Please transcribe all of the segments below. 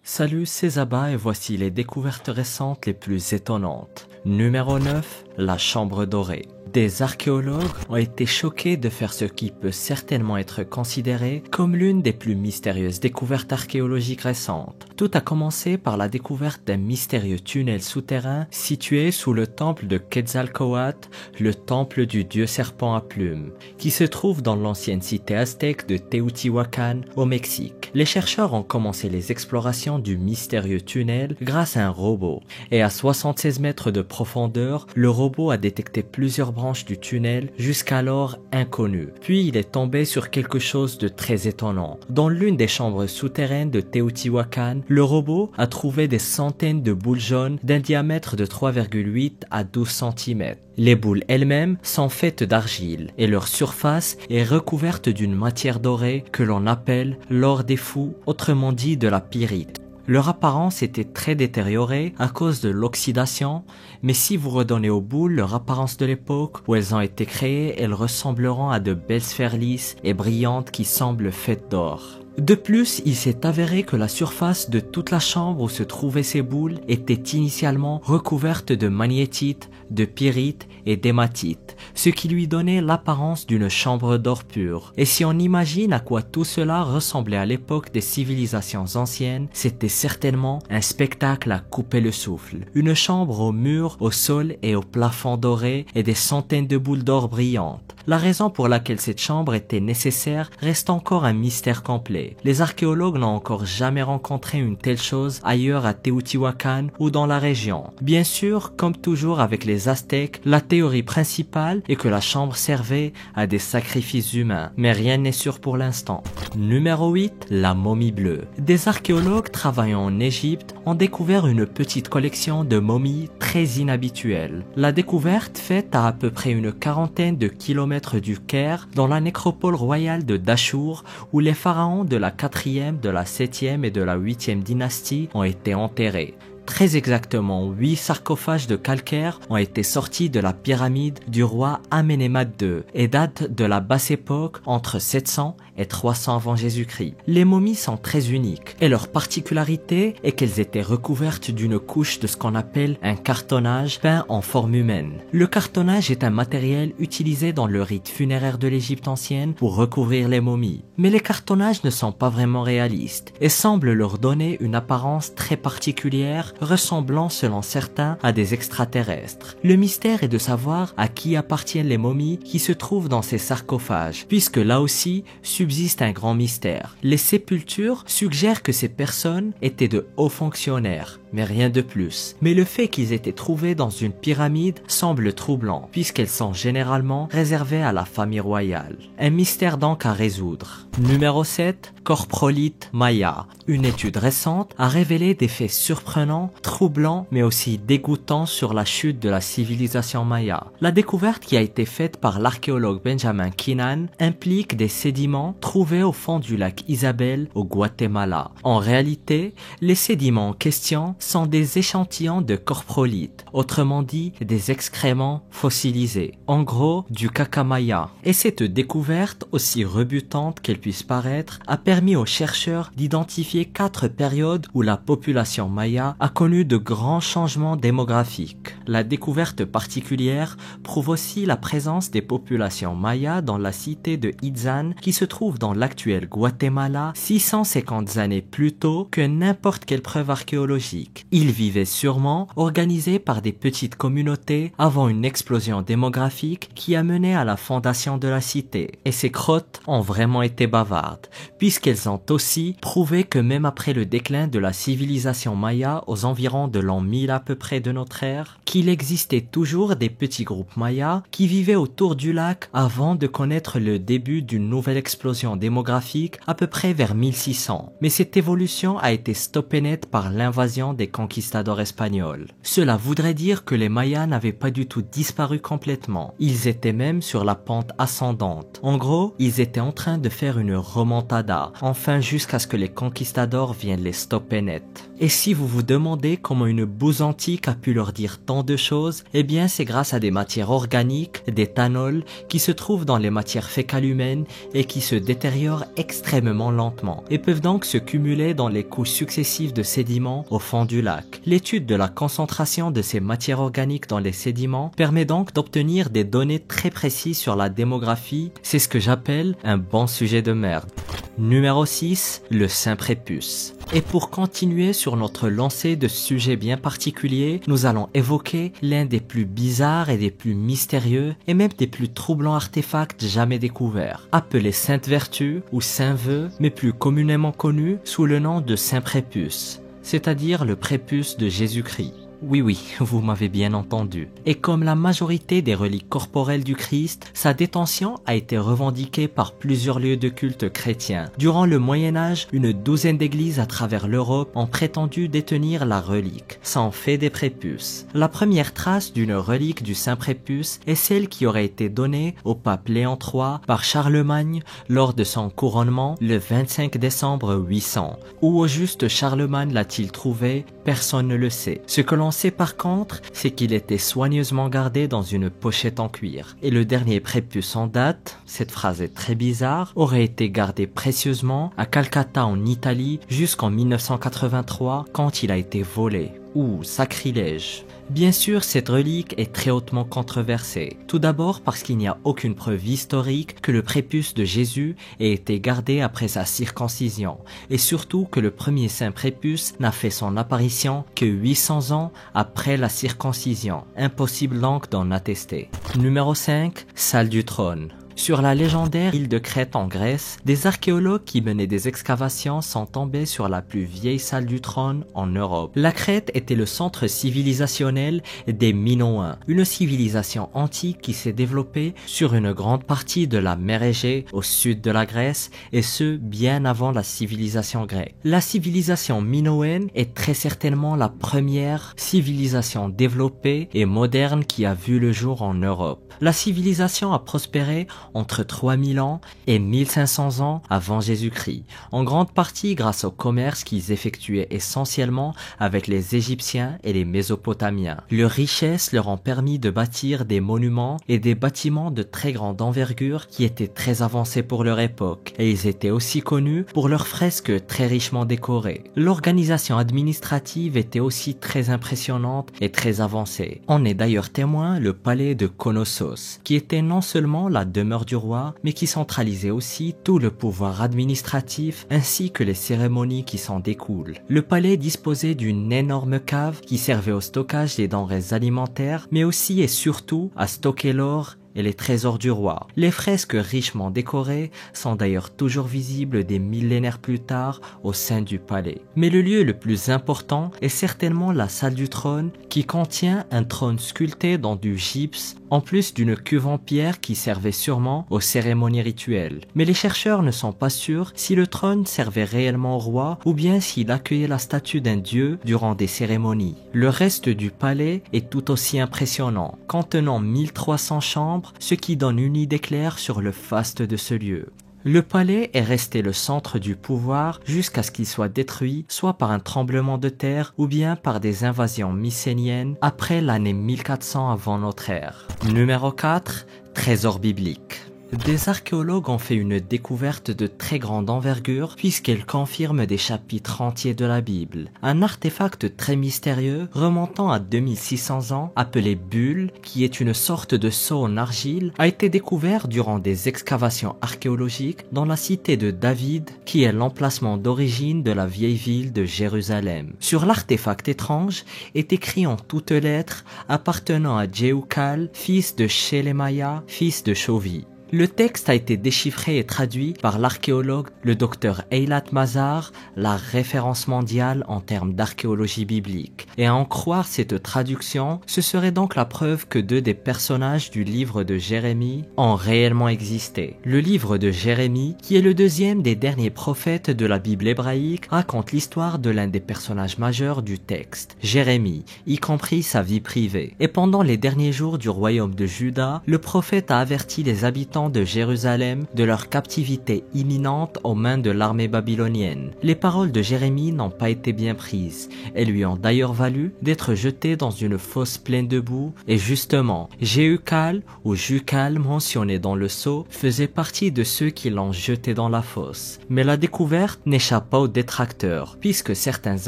Salut, c'est Zaba et voici les découvertes récentes les plus étonnantes. Numéro 9, la chambre dorée. Des archéologues ont été choqués de faire ce qui peut certainement être considéré comme l'une des plus mystérieuses découvertes archéologiques récentes. Tout a commencé par la découverte d'un mystérieux tunnel souterrain situé sous le temple de Quetzalcoatl, le temple du dieu serpent à plumes, qui se trouve dans l'ancienne cité aztèque de Teotihuacan au Mexique. Les chercheurs ont commencé les explorations du mystérieux tunnel grâce à un robot, et à 76 mètres de profondeur, le robot a détecté plusieurs branches du tunnel jusqu'alors inconnues. Puis il est tombé sur quelque chose de très étonnant. Dans l'une des chambres souterraines de Teotihuacan, le robot a trouvé des centaines de boules jaunes d'un diamètre de 3,8 à 12 cm. Les boules elles-mêmes sont faites d'argile et leur surface est recouverte d'une matière dorée que l'on appelle l'or des fous, autrement dit de la pyrite. Leur apparence était très détériorée à cause de l'oxydation, mais si vous redonnez aux boules leur apparence de l'époque où elles ont été créées, elles ressembleront à de belles sphères lisses et brillantes qui semblent faites d'or. De plus, il s'est avéré que la surface de toute la chambre où se trouvaient ces boules était initialement recouverte de magnétite, de pyrite et d'hématite, ce qui lui donnait l'apparence d'une chambre d'or pur. Et si on imagine à quoi tout cela ressemblait à l'époque des civilisations anciennes, c'était certainement un spectacle à couper le souffle. Une chambre aux murs, au sol et au plafond doré et des centaines de boules d'or brillantes. La raison pour laquelle cette chambre était nécessaire reste encore un mystère complet. Les archéologues n'ont encore jamais rencontré une telle chose ailleurs à Teotihuacan ou dans la région. Bien sûr, comme toujours avec les Aztèques, la théorie principale est que la chambre servait à des sacrifices humains, mais rien n'est sûr pour l'instant. Numéro 8, la momie bleue. Des archéologues travaillant en Égypte ont découvert une petite collection de momies très inhabituelles. La découverte faite à peu près une quarantaine de kilomètres du Caire, dans la nécropole royale de Dachour, où les pharaons de la 4e, de la 7e et de la 8e dynastie ont été enterrés. Très exactement, 8 sarcophages de calcaire ont été sortis de la pyramide du roi Amenemhat II et datent de la basse époque entre 700 et 300 avant Jésus-Christ. Les momies sont très uniques et leur particularité est qu'elles étaient recouvertes d'une couche de ce qu'on appelle un cartonnage peint en forme humaine. Le cartonnage est un matériel utilisé dans le rite funéraire de l'Égypte ancienne pour recouvrir les momies. Mais les cartonnages ne sont pas vraiment réalistes et semblent leur donner une apparence très particulière, ressemblant selon certains à des extraterrestres. Le mystère est de savoir à qui appartiennent les momies qui se trouvent dans ces sarcophages, puisque là aussi subsiste un grand mystère. Les sépultures suggèrent que ces personnes étaient de hauts fonctionnaires, mais rien de plus. Mais le fait qu'ils aient été trouvés dans une pyramide semble troublant, puisqu'elles sont généralement réservées à la famille royale. Un mystère donc à résoudre. Numéro 7, Corprolite Maya. Une étude récente a révélé des faits surprenants, troublants, mais aussi dégoûtants sur la chute de la civilisation maya. La découverte qui a été faite par l'archéologue Benjamin Keenan implique des sédiments trouvés au fond du lac Isabel au Guatemala. En réalité, les sédiments en question sont des échantillons de corprolite, autrement dit des excréments fossilisés, en gros du caca maya. Et cette découverte, aussi rebutante qu'elle puisse paraître, a permis aux chercheurs d'identifier 4 périodes où la population maya a connu de grands changements démographiques. La découverte particulière prouve aussi la présence des populations mayas dans la cité de Itzan qui se trouve dans l'actuel Guatemala 650 années plus tôt que n'importe quelle preuve archéologique. Ils vivaient sûrement organisés par des petites communautés avant une explosion démographique qui a mené à la fondation de la cité. Et ces crottes ont vraiment été bavardes, puisqu'elles ont aussi prouvé que même après le déclin de la civilisation maya aux environs de l'an 1000 à peu près de notre ère, qu'il existait toujours des petits groupes mayas qui vivaient autour du lac avant de connaître le début d'une nouvelle explosion démographique à peu près vers 1600. Mais cette évolution a été stoppée net par l'invasion des des conquistadors espagnols. Cela voudrait dire que les Mayas n'avaient pas du tout disparu complètement. Ils étaient même sur la pente ascendante. En gros, ils étaient en train de faire une remontada, enfin jusqu'à ce que les conquistadors viennent les stopper net. Et si vous vous demandez comment une bouse antique a pu leur dire tant de choses, eh bien c'est grâce à des matières organiques, des thanols, qui se trouvent dans les matières fécales humaines et qui se détériorent extrêmement lentement et peuvent donc se cumuler dans les couches successives de sédiments au fond du lac. L'étude de la concentration de ces matières organiques dans les sédiments permet donc d'obtenir des données très précises sur la démographie. C'est ce que j'appelle un bon sujet de merde. Numéro 6, le saint prépuce. Et pour continuer sur notre lancée de sujets bien particuliers, nous allons évoquer l'un des plus bizarres et des plus mystérieux et même des plus troublants artefacts jamais découverts, appelé Sainte Vertu ou Saint Vœu, mais plus communément connu sous le nom de saint prépuce, c'est-à-dire le prépuce de Jésus-Christ. Oui, vous m'avez bien entendu. Et comme la majorité des reliques corporelles du Christ, sa détention a été revendiquée par plusieurs lieux de culte chrétiens. Durant le Moyen-Âge, une douzaine d'églises à travers l'Europe ont prétendu détenir la relique. Ça en fait des prépuces. La première trace d'une relique du Saint Prépuce est celle qui aurait été donnée au pape Léon III par Charlemagne lors de son couronnement le 25 décembre 800. Où au juste Charlemagne l'a-t-il trouvé? Personne ne le sait. Ce que l'on sait par contre, c'est qu'il était soigneusement gardé dans une pochette en cuir. Et le dernier prépuce en date, cette phrase est très bizarre, aurait été gardé précieusement à Calcutta en Italie jusqu'en 1983 quand il a été volé. Ouh, sacrilège. Bien sûr, cette relique est très hautement controversée. Tout d'abord parce qu'il n'y a aucune preuve historique que le prépuce de Jésus ait été gardé après sa circoncision. Et surtout que le premier saint prépuce n'a fait son apparition que 800 ans après la circoncision. Impossible donc d'en attester. Numéro 5, salle du trône. Sur la légendaire île de Crète en Grèce, des archéologues qui menaient des excavations sont tombés sur la plus vieille salle du trône en Europe. La Crète était le centre civilisationnel des Minoens, une civilisation antique qui s'est développée sur une grande partie de la mer Égée au sud de la Grèce, et ce bien avant la civilisation grecque. La civilisation minoenne est très certainement la première civilisation développée et moderne qui a vu le jour en Europe. La civilisation a prospéré entre 3000 ans et 1500 ans avant Jésus-Christ, en grande partie grâce au commerce qu'ils effectuaient essentiellement avec les Égyptiens et les Mésopotamiens. Leurs richesses leur ont permis de bâtir des monuments et des bâtiments de très grande envergure qui étaient très avancés pour leur époque, et ils étaient aussi connus pour leurs fresques très richement décorées. L'organisation administrative était aussi très impressionnante et très avancée. On est d'ailleurs témoin le palais de Knossos, qui était non seulement la demeure du roi, mais qui centralisait aussi tout le pouvoir administratif ainsi que les cérémonies qui s'en découlent. Le palais disposait d'une énorme cave qui servait au stockage des denrées alimentaires, mais aussi et surtout à stocker l'or et les trésors du roi. Les fresques richement décorées sont d'ailleurs toujours visibles des millénaires plus tard au sein du palais. Mais le lieu le plus important est certainement la salle du trône, qui contient un trône sculpté dans du gypse, en plus d'une cuve en pierre qui servait sûrement aux cérémonies rituelles. Mais les chercheurs ne sont pas sûrs si le trône servait réellement au roi ou bien s'il accueillait la statue d'un dieu durant des cérémonies. Le reste du palais est tout aussi impressionnant, contenant 1300 chambres, ce qui donne une idée claire sur le faste de ce lieu. Le palais est resté le centre du pouvoir jusqu'à ce qu'il soit détruit soit par un tremblement de terre ou bien par des invasions mycéniennes après l'année 1400 avant notre ère. Numéro 4, trésor biblique. Des archéologues ont fait une découverte de très grande envergure puisqu'elle confirme des chapitres entiers de la Bible. Un artefact très mystérieux remontant à 2600 ans, appelé bulle, qui est une sorte de seau en argile, a été découvert durant des excavations archéologiques dans la cité de David, qui est l'emplacement d'origine de la vieille ville de Jérusalem. Sur l'artefact étrange est écrit en toutes lettres appartenant à Jéhoucal, fils de Shélémaïa, fils de Shovi. Le texte a été déchiffré et traduit par l'archéologue le docteur Eilat Mazar, la référence mondiale en termes d'archéologie biblique. Et à en croire cette traduction, ce serait donc la preuve que deux des personnages du livre de Jérémie ont réellement existé. Le livre de Jérémie, qui est le deuxième des derniers prophètes de la Bible hébraïque, raconte l'histoire de l'un des personnages majeurs du texte, Jérémie, y compris sa vie privée. Et pendant les derniers jours du royaume de Juda, le prophète a averti les habitants de Jérusalem de leur captivité imminente aux mains de l'armée babylonienne. Les paroles de Jérémie n'ont pas été bien prises et lui ont d'ailleurs valu d'être jeté dans une fosse pleine de boue, et justement, Jéhucal ou Jucal mentionné dans le sceau faisait partie de ceux qui l'ont jeté dans la fosse. Mais la découverte n'échappe pas aux détracteurs, puisque certains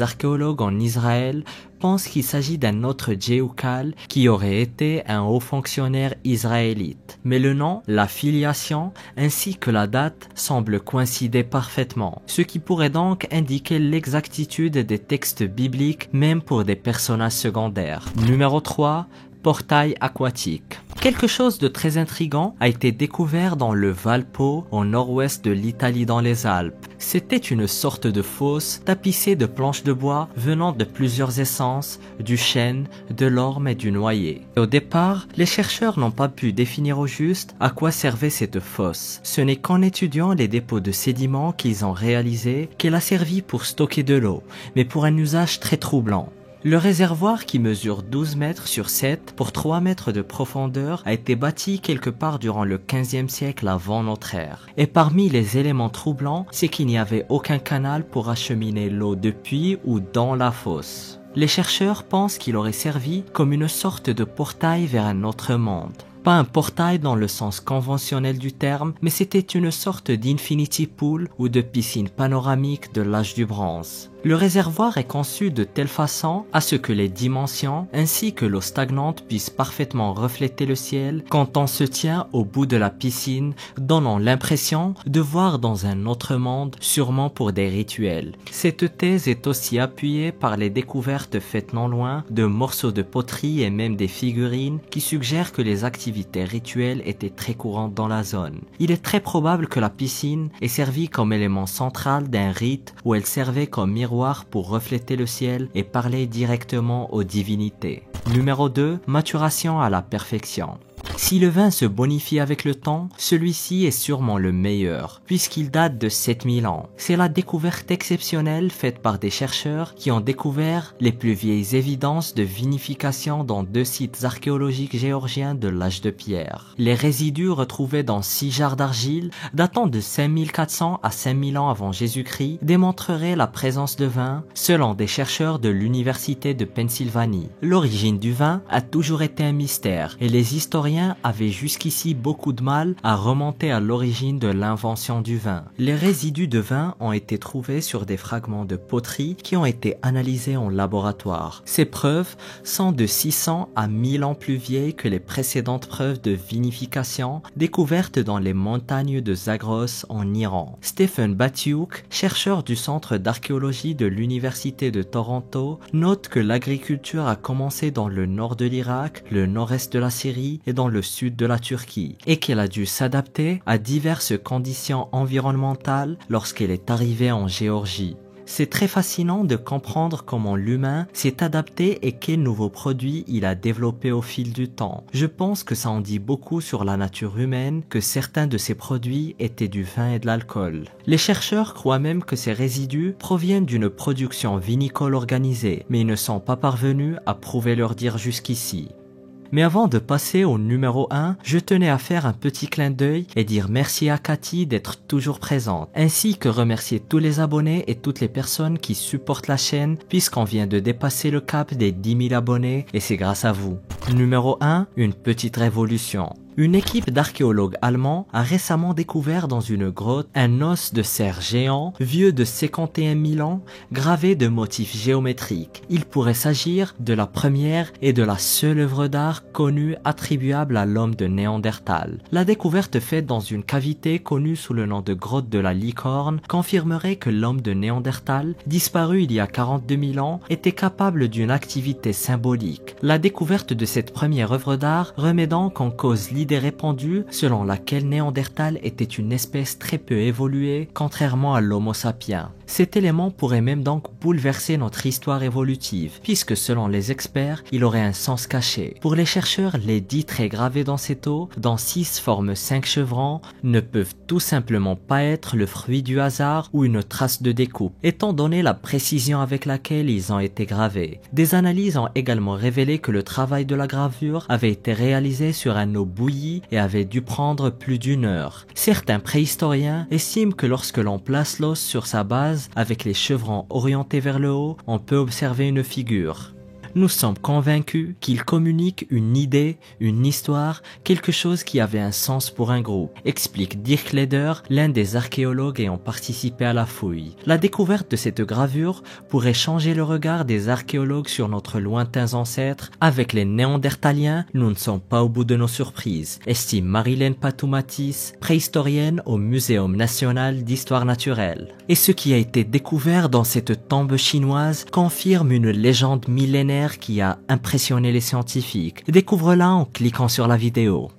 archéologues en Israël pense qu'il s'agit d'un autre Jéhucal qui aurait été un haut fonctionnaire israélite. Mais le nom, la filiation ainsi que la date semblent coïncider parfaitement, ce qui pourrait donc indiquer l'exactitude des textes bibliques même pour des personnages secondaires. Numéro 3. Portail aquatique. Quelque chose de très intriguant a été découvert dans le Valpo, au nord-ouest de l'Italie dans les Alpes. C'était une sorte de fosse tapissée de planches de bois venant de plusieurs essences, du chêne, de l'orme et du noyer. Et au départ, les chercheurs n'ont pas pu définir au juste à quoi servait cette fosse. Ce n'est qu'en étudiant les dépôts de sédiments qu'ils ont réalisé qu'elle a servi pour stocker de l'eau, mais pour un usage très troublant. Le réservoir, qui mesure 12 mètres sur 7 pour 3 mètres de profondeur, a été bâti quelque part durant le 15e siècle avant notre ère. Et parmi les éléments troublants, c'est qu'il n'y avait aucun canal pour acheminer l'eau depuis ou dans la fosse. Les chercheurs pensent qu'il aurait servi comme une sorte de portail vers un autre monde. Pas un portail dans le sens conventionnel du terme, mais c'était une sorte d'infinity pool ou de piscine panoramique de l'âge du bronze. Le réservoir est conçu de telle façon à ce que les dimensions ainsi que l'eau stagnante puissent parfaitement refléter le ciel quand on se tient au bout de la piscine, donnant l'impression de voir dans un autre monde, sûrement pour des rituels. Cette thèse est aussi appuyée par les découvertes faites non loin de morceaux de poterie et même des figurines qui suggèrent que les activités rituelles étaient très courantes dans la zone. Il est très probable que la piscine ait servi comme élément central d'un rite où elle servait comme miroir pour refléter le ciel et parler directement aux divinités. Numéro 2. Maturation à la perfection. Si le vin se bonifie avec le temps, celui-ci est sûrement le meilleur, puisqu'il date de 7000 ans. C'est la découverte exceptionnelle faite par des chercheurs qui ont découvert les plus vieilles évidences de vinification dans 2 sites archéologiques géorgiens de l'âge de pierre. Les résidus retrouvés dans 6 jarres d'argile, datant de 5400 à 5000 ans avant Jésus-Christ, démontreraient la présence de vin, selon des chercheurs de l'université de Pennsylvanie. L'origine du vin a toujours été un mystère, et les historiens avaient jusqu'ici beaucoup de mal à remonter à l'origine de l'invention du vin. Les résidus de vin ont été trouvés sur des fragments de poterie qui ont été analysés en laboratoire. Ces preuves sont de 600 à 1000 ans plus vieilles que les précédentes preuves de vinification découvertes dans les montagnes de Zagros en Iran. Stephen Batiuk, chercheur du Centre d'archéologie de l'Université de Toronto, note que l'agriculture a commencé dans le nord de l'Irak, le nord-est de la Syrie et dans le sud de la Turquie, et qu'elle a dû s'adapter à diverses conditions environnementales lorsqu'elle est arrivée en Géorgie. C'est très fascinant de comprendre comment l'humain s'est adapté et quels nouveaux produits il a développés au fil du temps. Je pense que ça en dit beaucoup sur la nature humaine que certains de ces produits étaient du vin et de l'alcool. Les chercheurs croient même que ces résidus proviennent d'une production vinicole organisée, mais ils ne sont pas parvenus à prouver leur dire jusqu'ici. Mais avant de passer au numéro 1, je tenais à faire un petit clin d'œil et dire merci à Cathy d'être toujours présente, ainsi que remercier tous les abonnés et toutes les personnes qui supportent la chaîne puisqu'on vient de dépasser le cap des 10 000 abonnés et c'est grâce à vous. Numéro 1, une petite révolution. Une équipe d'archéologues allemands a récemment découvert dans une grotte un os de cerf géant, vieux de 51 000 ans, gravé de motifs géométriques. Il pourrait s'agir de la première et de la seule œuvre d'art connue attribuable à l'homme de Néandertal. La découverte faite dans une cavité connue sous le nom de grotte de la Licorne confirmerait que l'homme de Néandertal, disparu il y a 42 000 ans, était capable d'une activité symbolique. La découverte de cette première œuvre d'art remet donc en cause l'idée idée répandue selon laquelle Néandertal était une espèce très peu évoluée, contrairement à l'Homo sapiens. Cet élément pourrait même donc bouleverser notre histoire évolutive, puisque selon les experts, il aurait un sens caché. Pour les chercheurs, les 10 traits gravés dans cet os, dont 6 forment 5 chevrons, ne peuvent tout simplement pas être le fruit du hasard ou une trace de découpe, étant donné la précision avec laquelle ils ont été gravés. Des analyses ont également révélé que le travail de la gravure avait été réalisé sur un eau bouilli et avait dû prendre plus d'1 heure. Certains préhistoriens estiment que lorsque l'on place l'os sur sa base, avec les chevrons orientés vers le haut, on peut observer une figure. Nous sommes convaincus qu'il communique une idée, une histoire, quelque chose qui avait un sens pour un groupe, explique Dirk Leder, l'un des archéologues ayant participé à la fouille. La découverte de cette gravure pourrait changer le regard des archéologues sur notre lointains ancêtres. Avec les Néandertaliens, nous ne sommes pas au bout de nos surprises, estime Marilène Patou-Matis, préhistorienne au Muséum national d'histoire naturelle. Et ce qui a été découvert dans cette tombe chinoise confirme une légende millénaire qui a impressionné les scientifiques. Découvre-la en cliquant sur la vidéo.